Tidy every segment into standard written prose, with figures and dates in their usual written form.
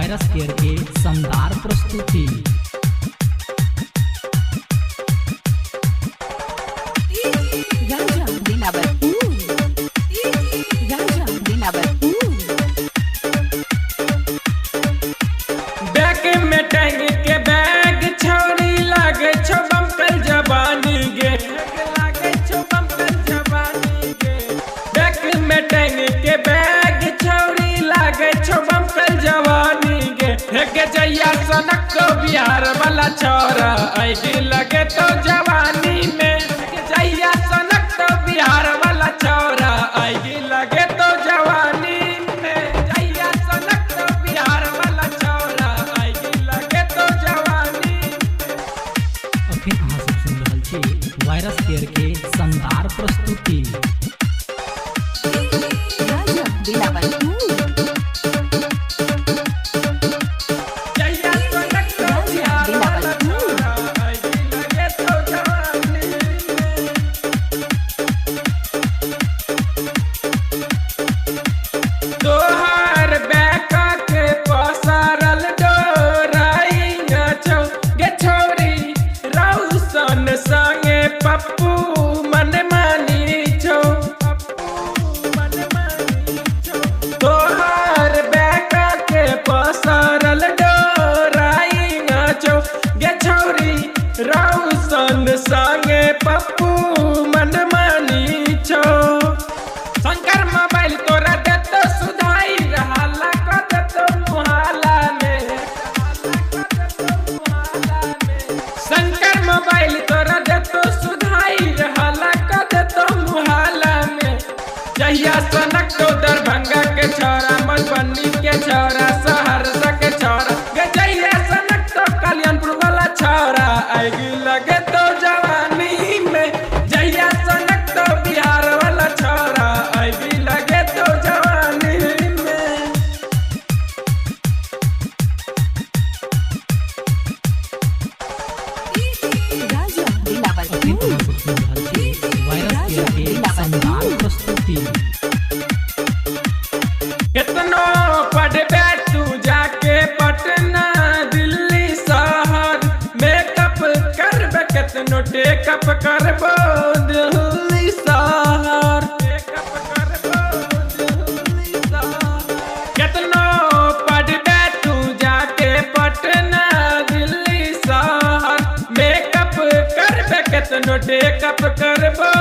Virus care के शानदार प्रस्तुति। बैग में टैंग के बैग छौरी लागे छो बम्पर जवानी गे, लागे छो बम्पर जवानी गे। बैग में टैंग के बैग छौरी लागे छो बम्पर जवानी गे। हेगे जैया सनक तो बिहार वाला छोरा ऐडी लगे तो जवानी में। जैया सनक तो बिहार वाला छोरा ऐडी लगे तो जवानी में। जैया सनक तो बिहार वाला छोरा ऐडी लगे तो जवानी में। अखन अहाँ सब सुन रहल छी वायरस केयर के शानदार प्रस्तुति। जैया सनक तो बिहार वाला छोरा ऐडी लगे तो जवानी में। तोहार बैका के पसारल डोराइंग छौ गे छौरी रौशन संगे पप्पू मन मानी छौ। तोहार बैका के पसारल डोराइंग छौ गे छौरी रौशन संगे पप्पू मन मानी छौ। शंकर मोबाइल तोरा देतो सुधाई रहाला कर देतो मुहाला में। शंकर मोबाइल तोरा देतो सुधाई रहाला कर देतो मुहाला में। जहिया सनक तो दरभंगा के छोरा मधुबनी के छोरा सहरसा के छोरा गे। जहिया सनक तो कल्याणपुर वाला छोरा आएगी लगे तो जवानी में। जहिया सनक तो बिहार वाला छोरा आएगी लगे तो जवानी में। अखन अहाँ सब सुन रहल छी वायरस केयर के शानदार प्रस्तुति। कितनो पढ़बे तू जाके पटना दिल्ली शहर। मेकअप करबे कितनो टेकअप करबो दिल्ली शहर। कितनो पढ़बे तू जाके पटना दिल्ली शहर। मेकअप करबे कितनो टेकअप करबो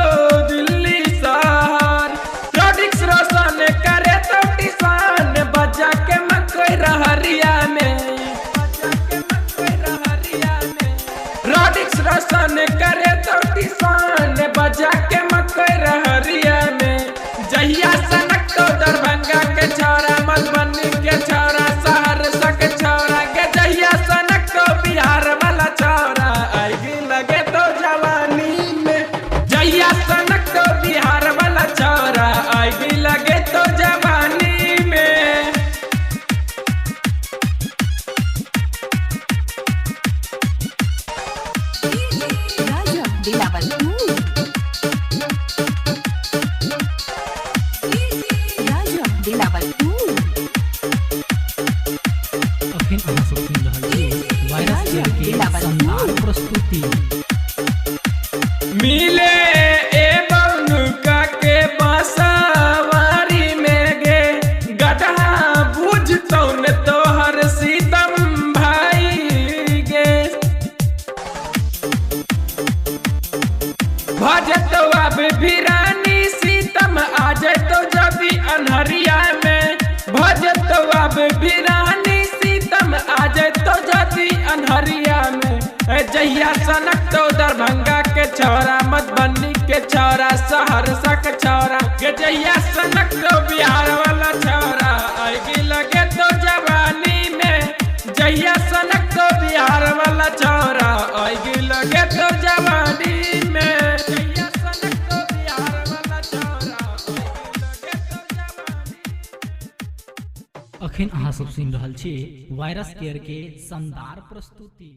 दिल्ली शहर। प्रोडिक्स रोशन करे तो किसान बजा के मकई रहरिया में। प्रोडिक्स रोशन करे तो किसान बजा के मकई रहरिया में। जहिया सनक तो दरभंगा के छोरा मधुबनी के छोरा सहरसा के छोरा गे। जहिया सनक तो बिहार वाला छोरा आएगी लगे तो जवानी में। जहिया सनक तो बिहार वाला छोरा आएगी लगे तो जवानी में। अखन अहाँ सब सुन रहल छी वायरस केयर के शानदार प्रस्तुति। मिले ए बौनुका के बांसवारी में गे। गधा बुझतौ न तोहर सीतम भाई गे। भजतो अब भिरानी सीतम आ जतो जबी अनहरिया में। भजतो अब भिरानी सीतम आ जतो जबी अनहरिया में। जहिया सनक तो दरभंगा के छोरा मधुबनी के छोरा सहरसा के छोरा गे। जहिया सनक तो बिहार वाला छोरा आएगी लगे तो जवानी में। जहिया सनक तो बिहार वाला छोरा आएगी लगे तो जवानी में। जहिया सनक तो बिहार वाला छोरा आएगी लगे तो जवानी में। अखन अहाँ सब सुन रहल छी वायरस केयर के शानदार प्रस्तुति।